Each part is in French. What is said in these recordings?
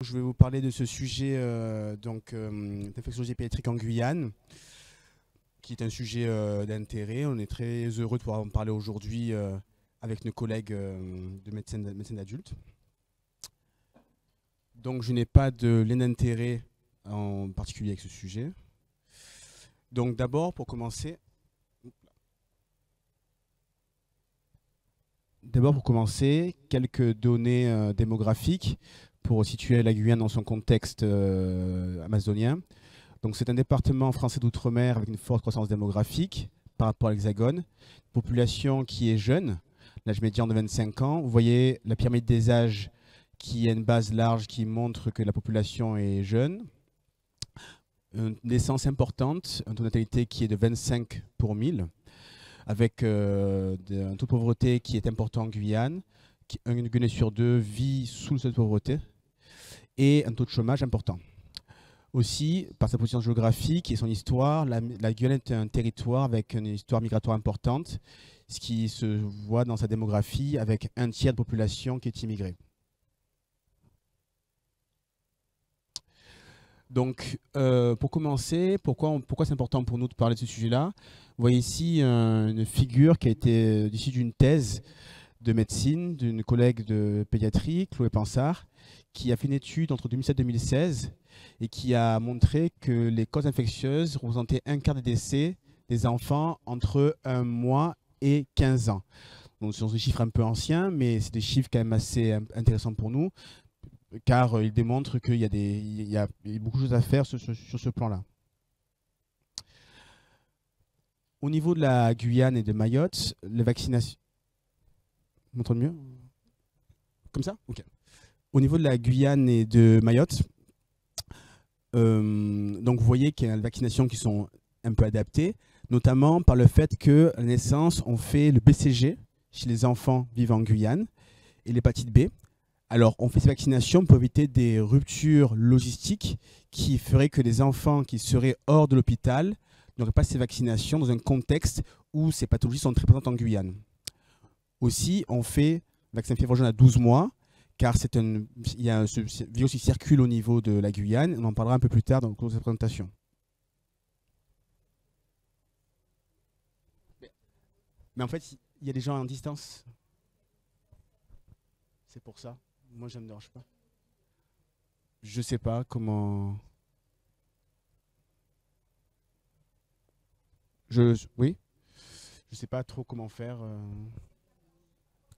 Je vais vous parler de ce sujet d'infectiologie pédiatrique en Guyane, qui est un sujet d'intérêt. On est très heureux de pouvoir en parler aujourd'hui avec nos collègues de médecins d'adultes. Donc je n'ai pas de lien d'intérêt en particulier avec ce sujet. Donc d'abord, pour commencer, quelques données démographiques pour situer la Guyane dans son contexte amazonien. Donc c'est un département français d'outre-mer avec une forte croissance démographique par rapport à l'Hexagone. Population qui est jeune, l'âge médian de 25 ans. Vous voyez la pyramide des âges qui a une base large qui montre que la population est jeune. Une naissance importante, un taux de natalité qui est de 25 pour 1000, avec un taux de pauvreté qui est important en Guyane. Un Guyanais sur deux vit sous le seuil de pauvreté et un taux de chômage important. Aussi, par sa position géographique et son histoire, la Guyane est un territoire avec une histoire migratoire importante, ce qui se voit dans sa démographie avec un tiers de population qui est immigrée. Donc, pour commencer, pourquoi c'est important pour nous de parler de ce sujet-là? Vous voyez ici une figure qui a été issue d'une thèse de médecine d'une collègue de pédiatrie, Chloé Pansard, qui a fait une étude entre 2007 et 2016 et qui a montré que les causes infectieuses représentaient un quart des décès des enfants entre 1 mois et 15 ans. Donc, ce sont des chiffres un peu anciens, mais c'est des chiffres quand même assez intéressants pour nous, car ils démontrent qu'il y a beaucoup de choses à faire sur ce plan-là. Au niveau de la Guyane et de Mayotte, les vaccinations... Vous m'entendez mieux? Comme ça? Ok. Au niveau de la Guyane et de Mayotte, donc vous voyez qu'il y a des vaccinations qui sont un peu adaptées, notamment par le fait qu'à la naissance, on fait le BCG chez les enfants vivant en Guyane et l'hépatite B. Alors, on fait ces vaccinations pour éviter des ruptures logistiques qui feraient que les enfants qui seraient hors de l'hôpital n'auraient pas ces vaccinations dans un contexte où ces pathologies sont très présentes en Guyane. Aussi, on fait le vaccin fièvre jaune à 12 mois, car ce virus qui circule au niveau de la Guyane. On en parlera un peu plus tard dans le cours de cette présentation. Mais en fait, il y a des gens en distance. C'est pour ça. Moi, ça ne me dérange pas. Je ne sais pas comment... Oui. Je ne sais pas trop comment faire.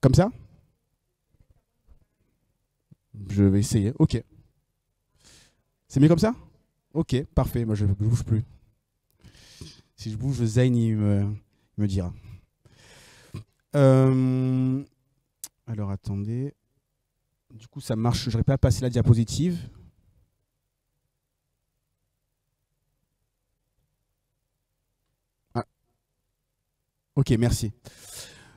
Comme ça? Je vais essayer. Ok. C'est mieux comme ça? Ok, parfait. Moi, je ne bouge plus. Si je bouge, Zayn, il me dira. Alors, attendez. Du coup, ça marche. Je n'arrive pas à passer la diapositive. Ah. Ok, merci.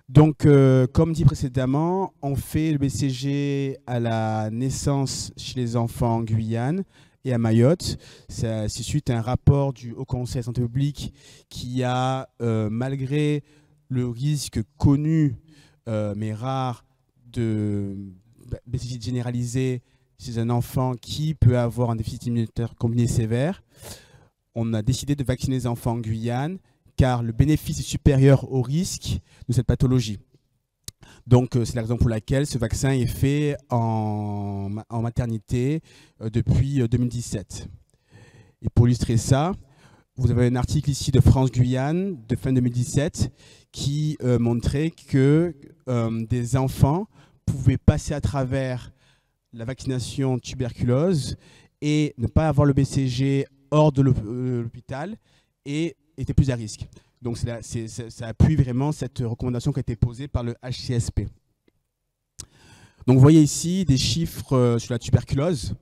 Donc, comme dit précédemment, on fait le BCG à la naissance chez les enfants en Guyane et à Mayotte. C'est suite à un rapport du Haut Conseil de santé publique qui a, malgré le risque connu, mais rare, de BCG généralisé chez un enfant qui peut avoir un déficit immunitaire combiné sévère, on a décidé de vacciner les enfants en Guyane car le bénéfice est supérieur au risque de cette pathologie. Donc, c'est la raison pour laquelle ce vaccin est fait en maternité depuis 2017. Et pour illustrer ça, vous avez un article ici de France Guyane de fin 2017 qui montrait que des enfants pouvaient passer à travers la vaccination tuberculose et ne pas avoir le BCG hors de l'hôpital et étaient plus à risque. Donc ça appuie vraiment cette recommandation qui a été posée par le HCSP. Donc vous voyez ici des chiffres sur la tuberculose.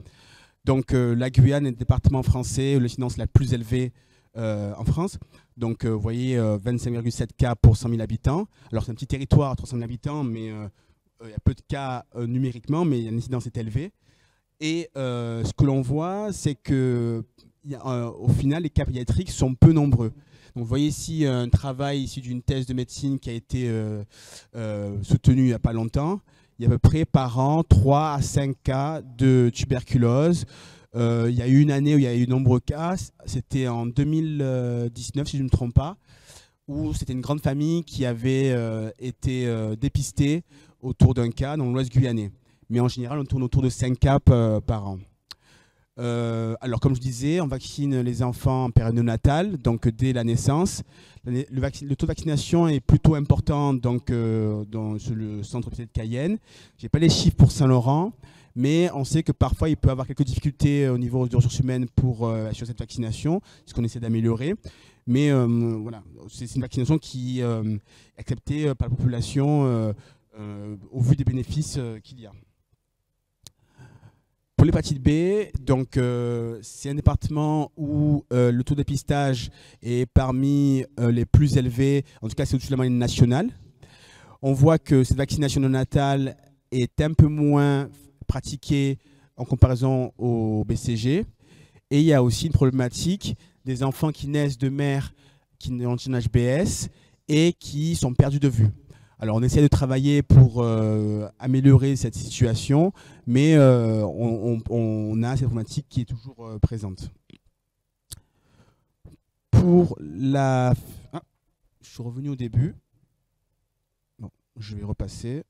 Donc la Guyane est le département français où l'incidence la plus élevée en France. Donc vous voyez 25,7 cas pour 100 000 habitants. Alors c'est un petit territoire, 300 000 habitants, mais il y a peu de cas numériquement, mais l'incidence est élevée. Et ce que l'on voit, c'est que au final, les cas pédiatriques sont peu nombreux. Donc, vous voyez ici un travail issu d'une thèse de médecine qui a été soutenue il n'y a pas longtemps. il y a à peu près par an 3 à 5 cas de tuberculose. Il y a eu une année où il y a eu de nombreux cas, c'était en 2019 si je ne me trompe pas, où c'était une grande famille qui avait été dépistée autour d'un cas dans l'Ouest guyanais. Mais en général, on tourne autour de 5 cas par an. Alors, comme je disais, on vaccine les enfants en période néonatale, donc dès la naissance. Le taux de vaccination est plutôt important donc, dans le centre hospitalier de Cayenne. Je n'ai pas les chiffres pour Saint-Laurent, mais on sait que parfois, il peut y avoir quelques difficultés au niveau des ressources humaines pour assurer cette vaccination, ce qu'on essaie d'améliorer. Mais voilà, c'est une vaccination qui est acceptée par la population au vu des bénéfices qu'il y a. Pour l'hépatite B, donc c'est un département où le taux de dépistage est parmi les plus élevés, en tout cas c'est au-dessus de la moyenne nationale. On voit que cette vaccination néonatale est un peu moins pratiquée en comparaison au BCG. Et il y a aussi une problématique des enfants qui naissent de mères qui ont un HBS et qui sont perdus de vue. Alors, on essaie de travailler pour améliorer cette situation, mais on a cette problématique qui est toujours présente. Pour la... Ah, je suis revenu au début. Bon, je vais repasser.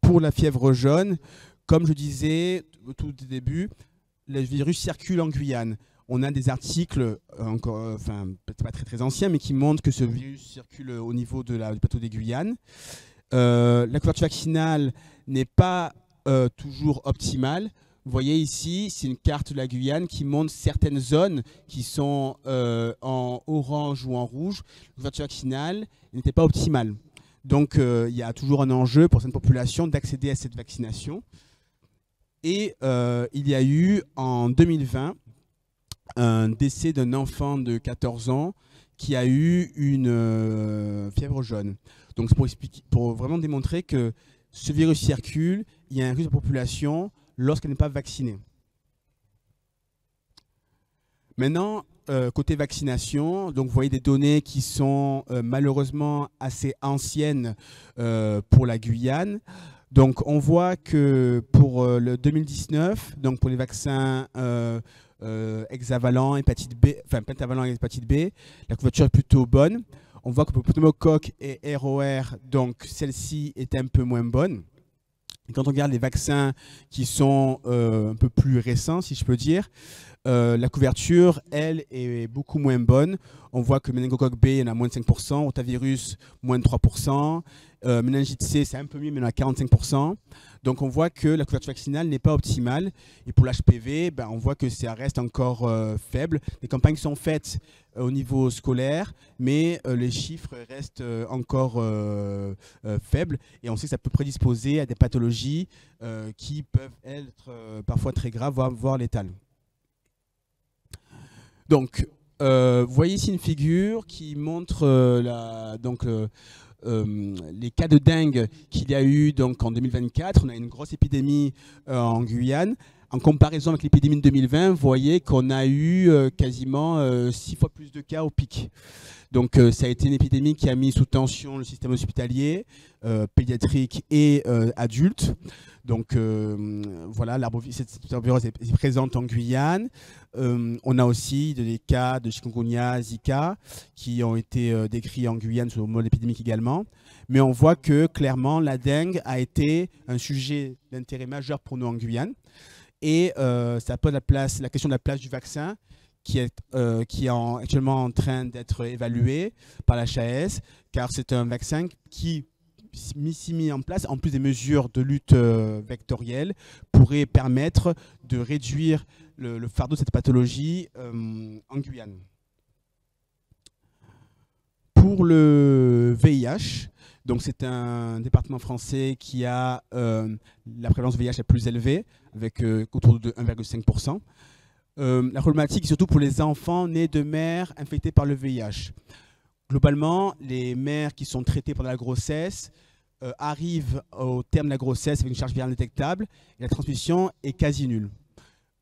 Pour la fièvre jaune, comme je disais au tout début, le virus circule en Guyane. On a des articles, enfin peut-être pas très anciens, mais qui montrent que ce virus circule au niveau du plateau des Guyanes. La couverture vaccinale n'est pas toujours optimale. Vous voyez ici, c'est une carte de la Guyane qui montre certaines zones qui sont en orange ou en rouge. La couverture vaccinale n'était pas optimale. Donc il y a toujours un enjeu pour cette population d'accéder à cette vaccination. Et il y a eu en 2020 un décès d'un enfant de 14 ans qui a eu une fièvre jaune. Donc c'est pour vraiment démontrer que ce virus circule, il y a un risque de population lorsqu'elle n'est pas vaccinée. Maintenant, côté vaccination, donc vous voyez des données qui sont malheureusement assez anciennes pour la Guyane. Donc on voit que pour le 2019, donc pour les vaccins hexavalent, hépatite B, enfin pentavalent et hépatite B, la couverture est plutôt bonne. On voit que pour pneumocoque et ROR, donc celle-ci est un peu moins bonne. Et quand on regarde les vaccins qui sont un peu plus récents, si je peux dire, la couverture, elle, est beaucoup moins bonne. On voit que méningocoque B, il y en a moins de 5%, rotavirus, moins de 3%, méningite C, c'est un peu mieux, mais il y en a 45%. Donc on voit que la couverture vaccinale n'est pas optimale. Et pour l'HPV, ben, on voit que ça reste encore faible. Les campagnes sont faites au niveau scolaire, mais les chiffres restent encore faibles. Et on sait que ça peut prédisposer à des pathologies qui peuvent être parfois très graves, voire létales. Donc, vous voyez ici une figure qui montre les cas de dengue qu'il y a eu donc, en 2024. On a une grosse épidémie en Guyane. En comparaison avec l'épidémie de 2020, vous voyez qu'on a eu quasiment 6 fois plus de cas au pic. Donc ça a été une épidémie qui a mis sous tension le système hospitalier, pédiatrique et adulte. Donc voilà, cette virus est présente en Guyane. On a aussi des cas de chikungunya, Zika, qui ont été décrits en Guyane sous le mode épidémique également. Mais on voit que clairement, la dengue a été un sujet d'intérêt majeur pour nous en Guyane. Et ça pose la question de la place du vaccin qui est actuellement en train d'être évalué par la HAS, car c'est un vaccin qui, si mis en place, en plus des mesures de lutte vectorielle, pourrait permettre de réduire le fardeau de cette pathologie en Guyane. Pour le VIH, donc c'est un département français qui a la prévalence VIH la plus élevée, avec autour de 1,5%. La problématique est surtout pour les enfants nés de mères infectées par le VIH. Globalement, les mères qui sont traitées pendant la grossesse arrivent au terme de la grossesse avec une charge virale détectable et la transmission est quasi nulle.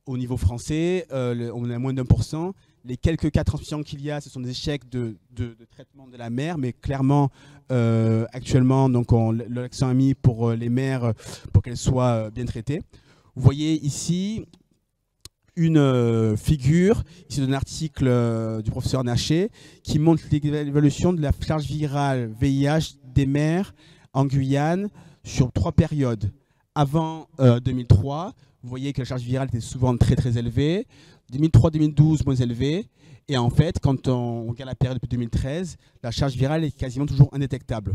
Au niveau français, on a moins d'1%, Les quelques cas de transmission qu'il y a, ce sont des échecs de traitement de la mère, mais clairement, actuellement, donc l'accent est mis pour les mères, pour qu'elles soient bien traitées. Vous voyez ici une figure ici d'un article du professeur Naché qui montre l'évaluation de la charge virale VIH des mères en Guyane sur 3 périodes. Avant 2003, vous voyez que la charge virale était souvent très très élevée. 2003-2012, moins élevée. Et en fait, quand on regarde la période depuis 2013, la charge virale est quasiment toujours indétectable.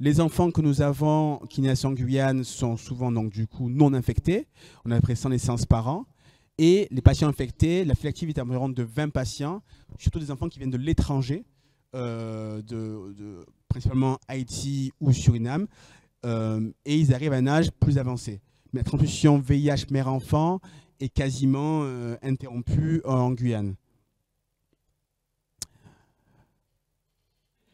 Les enfants que nous avons qui naissent en Guyane sont souvent donc du coup non infectés. On a à peu près 100 naissances par an. Et les patients infectés, la file active est environ de 20 patients, surtout des enfants qui viennent de l'étranger, principalement Haïti ou Suriname, et ils arrivent à un âge plus avancé. Mais la transmission VIH mère-enfant est quasiment interrompue en Guyane.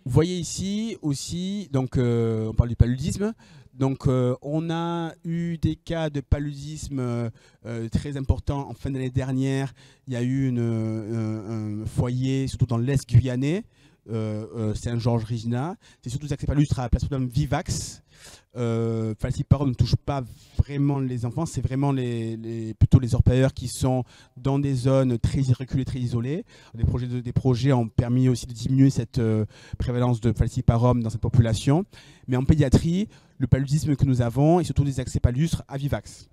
Vous voyez ici aussi, donc, on parle du paludisme. Donc, on a eu des cas de paludisme très importants en fin d'année dernière. Il y a eu un foyer, surtout dans l'Est guyanais, Saint-Georges-Regina. C'est surtout des accepalus à la Plasmodium vivax. Falciparum ne touche pas vraiment les enfants, c'est vraiment plutôt les orpailleurs qui sont dans des zones très reculées, très isolées. Des projets ont permis aussi de diminuer cette prévalence de falciparum dans cette population. Mais en pédiatrie, le paludisme que nous avons est surtout des accepalus à vivax.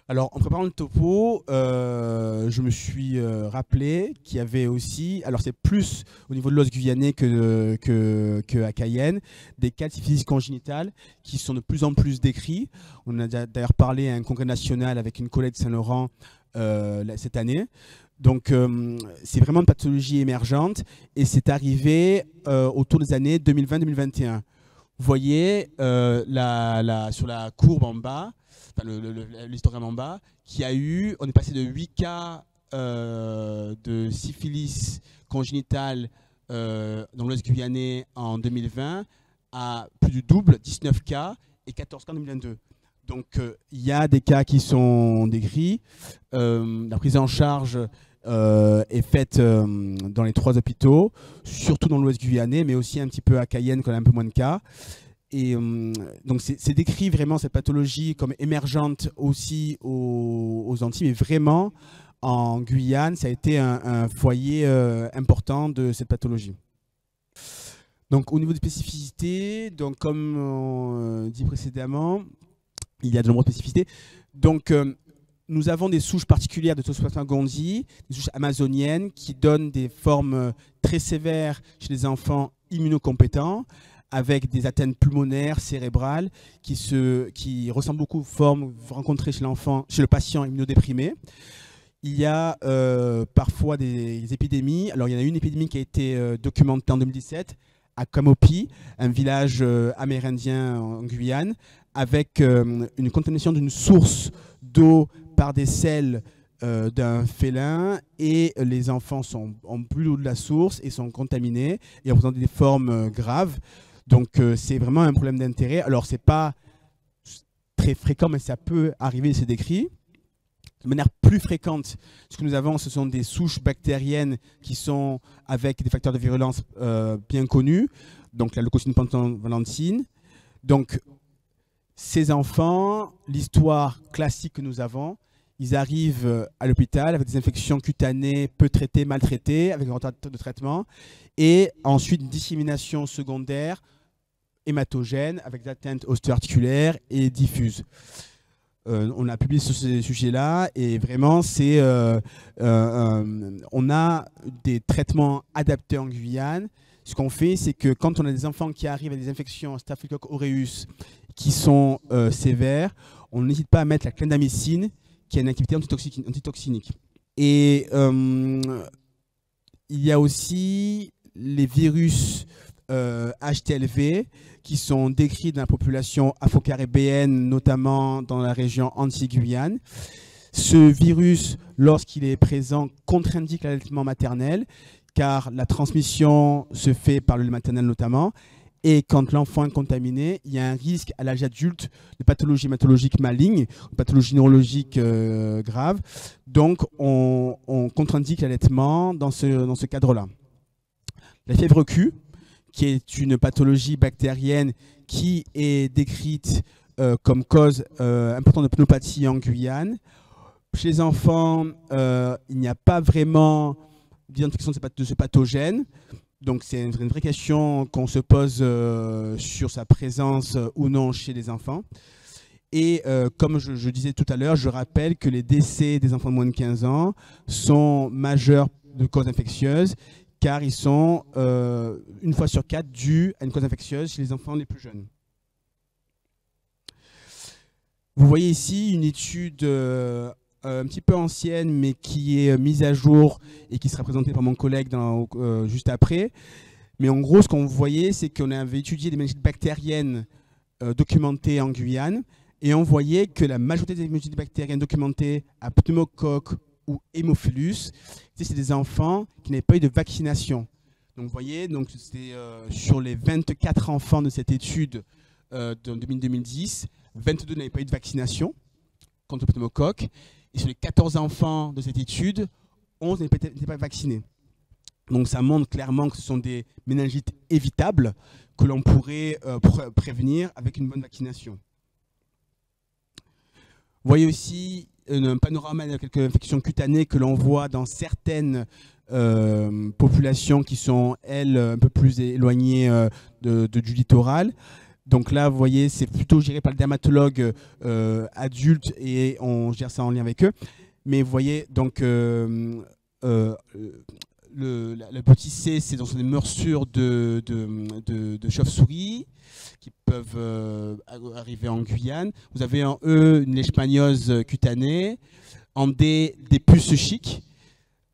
Alors, en préparant le topo, je me suis rappelé qu'il y avait aussi, alors c'est plus au niveau de l'os guyanais qu'à Cayenne, des cas de syphilis congénitale qui sont de plus en plus décrits. On a d'ailleurs parlé à un congrès national avec une collègue de Saint-Laurent cette année. Donc, c'est vraiment une pathologie émergente et c'est arrivé autour des années 2020-2021. Vous voyez sur la courbe en bas, l'histogramme en bas, on est passé de 8 cas de syphilis congénitale dans l'Ouest guyanais en 2020 à plus du double, 19 cas et 14 cas en 2022. Donc il y a des cas qui sont décrits. La prise en charge est faite dans les 3 hôpitaux, surtout dans l'Ouest guyanais, mais aussi un petit peu à Cayenne quand on a un peu moins de cas. Et donc c'est décrit vraiment cette pathologie comme émergente aussi aux Antilles, mais vraiment en Guyane, ça a été un foyer important de cette pathologie. Donc au niveau des spécificités, donc comme on dit précédemment, il y a de nombreuses spécificités. Donc nous avons des souches particulières de Toxoplasma gondii, des souches amazoniennes qui donnent des formes très sévères chez les enfants immunocompétents, avec des atteintes pulmonaires, cérébrales, qui ressemblent beaucoup aux formes rencontrées chez le patient immunodéprimé. Il y a parfois des épidémies. Alors, il y en a une épidémie qui a été documentée en 2017 à Camopi, un village amérindien en Guyane, avec une contamination d'une source d'eau par des selles d'un félin, et les enfants ont bu l'eau de la source et sont contaminés et ont présenté des formes graves. Donc c'est vraiment un problème d'intérêt. Alors c'est pas très fréquent, mais ça peut arriver, c'est décrit. De manière plus fréquente, ce que nous avons, ce sont des souches bactériennes qui sont avec des facteurs de virulence bien connus, donc la leucocine pentavalentine. Donc ces enfants, l'histoire classique que nous avons, ils arrivent à l'hôpital avec des infections cutanées peu traitées, mal traitées, avec un retard de traitement, et ensuite une dissémination secondaire hématogène avec des atteintes ostéo-articulaires et diffuses. On a publié sur ce sujet-là et vraiment, on a des traitements adaptés en Guyane. Ce qu'on fait, c'est que quand on a des enfants qui arrivent avec des infections Staphylococcus aureus qui sont sévères, on n'hésite pas à mettre la clindamycine, qui a une activité antitoxinique. Et il y a aussi les virus HTLV qui sont décrits dans la population afro-caribéenne, notamment dans la région Antilles-Guyane. Ce virus, lorsqu'il est présent, contre-indique l'allaitement maternel, car la transmission se fait par le lait maternel notamment, Et quand l'enfant est contaminé, il y a un risque à l'âge adulte de pathologie hématologique maligne, de pathologie neurologique grave. Donc, on contre-indique l'allaitement dans ce cadre-là. La fièvre Q, qui est une pathologie bactérienne qui est décrite comme cause importante de pneumopathie en Guyane. Chez les enfants, il n'y a pas vraiment d'identification de ce pathogène. Donc c'est une vraie question qu'on se pose sur sa présence ou non chez les enfants. Et comme je disais tout à l'heure, je rappelle que les décès des enfants de moins de 15 ans sont majeurs de causes infectieuses, car ils sont, une fois sur 4, dus à une cause infectieuse chez les enfants les plus jeunes. Vous voyez ici une étude un petit peu ancienne, mais qui est mise à jour et qui sera présentée par mon collègue juste après. Mais en gros, ce qu'on voyait, c'est qu'on avait étudié des méningites bactériennes documentées en Guyane, et on voyait que la majorité des méningites bactériennes documentées à pneumocoque ou hémophilus, c'est des enfants qui n'avaient pas eu de vaccination. Donc vous voyez, c'était sur les 24 enfants de cette étude de 2010, 22 n'avaient pas eu de vaccination contre le pneumocoque. Et sur les 14 enfants de cette étude, 11 n'étaient pas vaccinés. Donc ça montre clairement que ce sont des méningites évitables que l'on pourrait prévenir avec une bonne vaccination. Vous voyez aussi un panorama de quelques infections cutanées que l'on voit dans certaines populations qui sont, elles, un peu plus éloignées du littoral. Donc là, vous voyez, c'est plutôt géré par le dermatologue adulte et on gère ça en lien avec eux. Mais vous voyez, donc, le petit C, c'est dans des morsures de chauve-souris qui peuvent arriver en Guyane. Vous avez en E une leishmaniose cutanée, en D des puces chiques.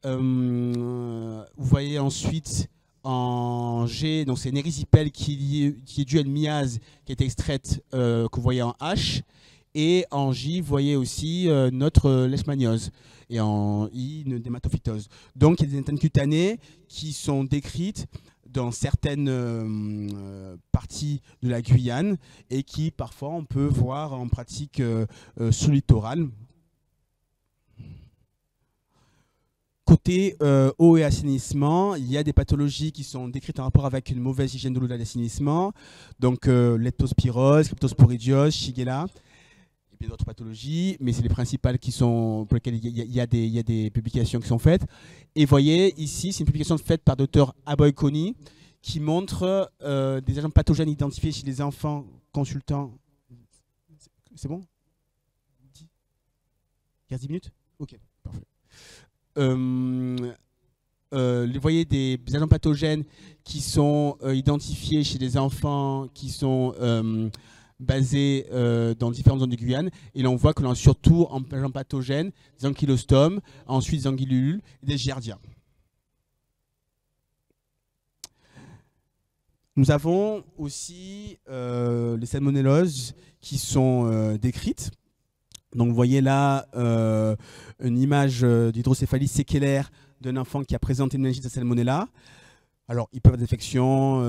Vous voyez ensuite en G, donc c'est une érysipèle qui est due à une miase qui a été extraite, que vous voyez en H. Et en J, vous voyez aussi notre leishmaniose. Et en I, une dermatophytose. Donc il y a des antennes cutanées qui sont décrites dans certaines parties de la Guyane et qui parfois on peut voir en pratique sous le littoral. Côté eau et assainissement, il y a des pathologies qui sont décrites en rapport avec une mauvaise hygiène de l'eau et de l'assainissement. Donc leptospirose, cryptosporidiose, Shigella, et bien d'autres pathologies, mais c'est les principales pour lesquelles il y a des publications qui sont faites. Et vous voyez, ici, c'est une publication faite par Dr Aboykoni qui montre des agents pathogènes identifiés chez les enfants consultants. C'est bon? 10 minutes? Ok, parfait. Vous voyez des agents pathogènes qui sont identifiés chez les enfants qui sont basés dans différentes zones de Guyane. Et là, on voit que l'on a surtout en agents pathogènes des ankylostomes, ensuite des anguillules et des giardia. Nous avons aussi les salmonelloses qui sont décrites. Donc vous voyez là une image d'hydrocéphalie séquelaire d'un enfant qui a présenté une méningite à salmonella. Alors il peut y avoir des infections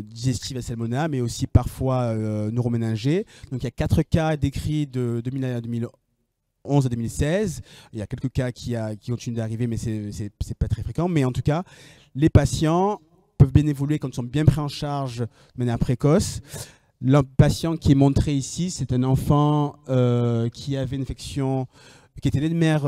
digestives à salmonella, mais aussi parfois neuroméningées. Donc il y a 4 cas décrits de 2011 à 2016. Il y a quelques cas qui continuent d'arriver, mais c'est pas très fréquent. Mais en tout cas, les patients peuvent bien évoluer quand ils sont bien pris en charge de manière précoce. Le patient qui est montré ici, c'est un enfant qui avait une infection, qui était né de mère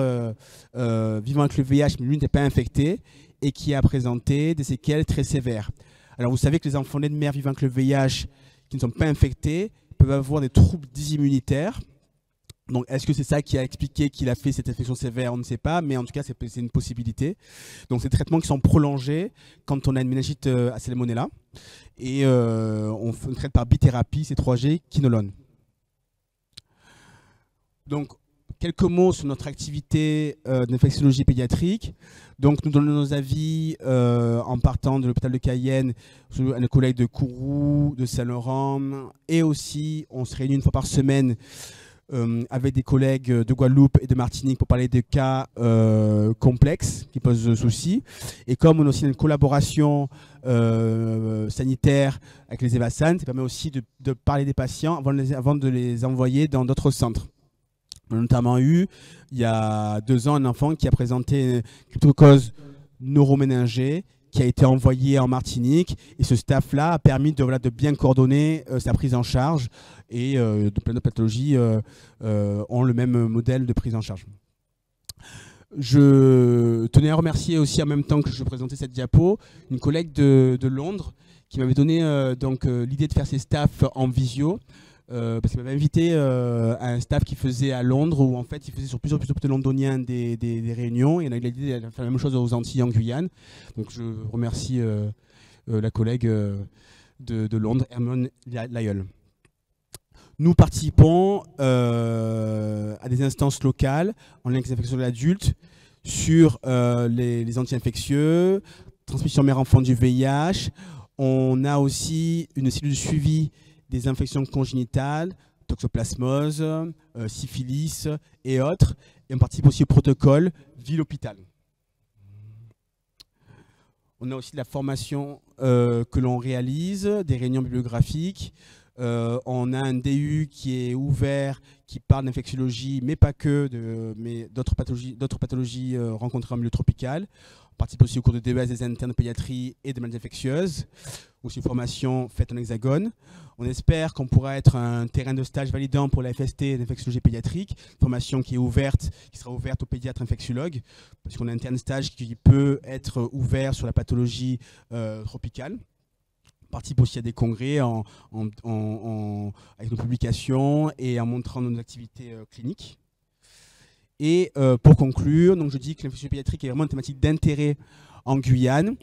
vivant avec le VIH, mais lui n'était pas infecté, et qui a présenté des séquelles très sévères. Alors vous savez que les enfants nés de mère vivant avec le VIH qui ne sont pas infectés peuvent avoir des troubles dysimmunitaires. Donc est-ce que c'est ça qui a expliqué qu'il a fait cette infection sévère? On ne sait pas, mais en tout cas c'est une possibilité. Donc c'est des traitements qui sont prolongés quand on a une méningite à salmonella. Et on traite par bithérapie, C3G, quinolone. Donc, quelques mots sur notre activité d'infectiologie pédiatrique. Donc, nous donnons nos avis en partant de l'hôpital de Cayenne à nos collègues de Kourou, de Saint-Laurent. Et aussi, on se réunit une fois par semaine avec des collègues de Guadeloupe et de Martinique pour parler de cas complexes qui posent souci. Et comme on a aussi une collaboration sanitaire avec les EVASAN, ça permet aussi de parler des patients avant de les envoyer dans d'autres centres. On a notamment eu, il y a 2 ans, un enfant qui a présenté une cryptocose neuroméningée qui a été envoyé en Martinique. Et ce staff-là a permis de bien coordonner sa prise en charge. Et de plein de pathologies ont le même modèle de prise en charge. Je tenais à remercier aussi, en même temps que je présentais cette diapo, une collègue de Londres qui m'avait donné l'idée de faire ces staffs en visio. Parce qu'il m'avait invité à un staff qui faisait à Londres, où en fait il faisait sur plusieurs hôpitaux londoniens des réunions, et on a eu l'idée de faire la même chose aux Antilles, en Guyane. Donc je remercie la collègue de Londres, Hermione Lyell. Nous participons à des instances locales en lien avec les infections de l'adulte sur les anti-infectieux, transmission mère-enfant du VIH. On a aussi une cellule de suivi des infections congénitales, toxoplasmose, syphilis et autres. Et on participe aussi au protocole ville-hôpital. On a aussi de la formation que l'on réalise, des réunions bibliographiques. On a un DU qui est ouvert, qui parle d'infectiologie, mais pas que, mais d'autres pathologies rencontrées en milieu tropical. On participe aussi au cours de DES des internes de pédiatrie et de maladies infectieuses. Aussi une formation faite en hexagone. On espère qu'on pourra être un terrain de stage validant pour la FST d'infectiologie pédiatrique, une formation qui sera ouverte aux pédiatres infectiologues, parce qu'on a un terrain de stage qui peut être ouvert sur la pathologie tropicale. On participe aussi à des congrès avec nos publications et en montrant nos activités cliniques. Et pour conclure, donc je dis que l'infection pédiatrique est vraiment une thématique d'intérêt en Guyane.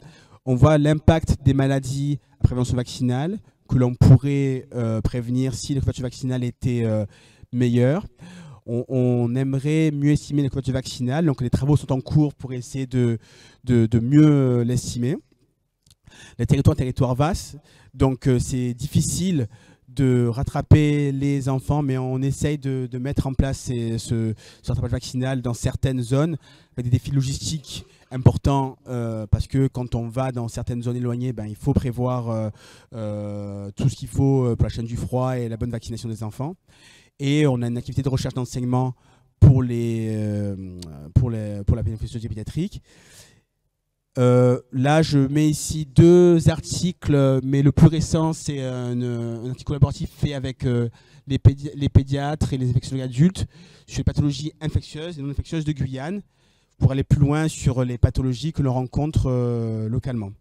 On voit l'impact des maladies à prévention vaccinale que l'on pourrait prévenir si la couverture vaccinale était meilleure. On aimerait mieux estimer la couverture vaccinale, donc les travaux sont en cours pour essayer de mieux l'estimer. Le territoire est un territoire vaste, donc c'est difficile de rattraper les enfants, mais on essaye de mettre en place ce rattrapage vaccinal dans certaines zones, avec des défis logistiques importants, parce que quand on va dans certaines zones éloignées, il faut prévoir tout ce qu'il faut pour la chaîne du froid et la bonne vaccination des enfants. Et on a une activité de recherche d'enseignement pour la infectiologie pédiatrique. Là, je mets ici 2 articles, mais le plus récent, c'est un article collaboratif fait avec les pédiatres et les infectiologues adultes sur les pathologies infectieuses et non infectieuses de Guyane, pour aller plus loin sur les pathologies que l'on rencontre localement.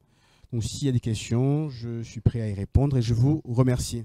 Donc, s'il y a des questions, je suis prêt à y répondre et je vous remercie.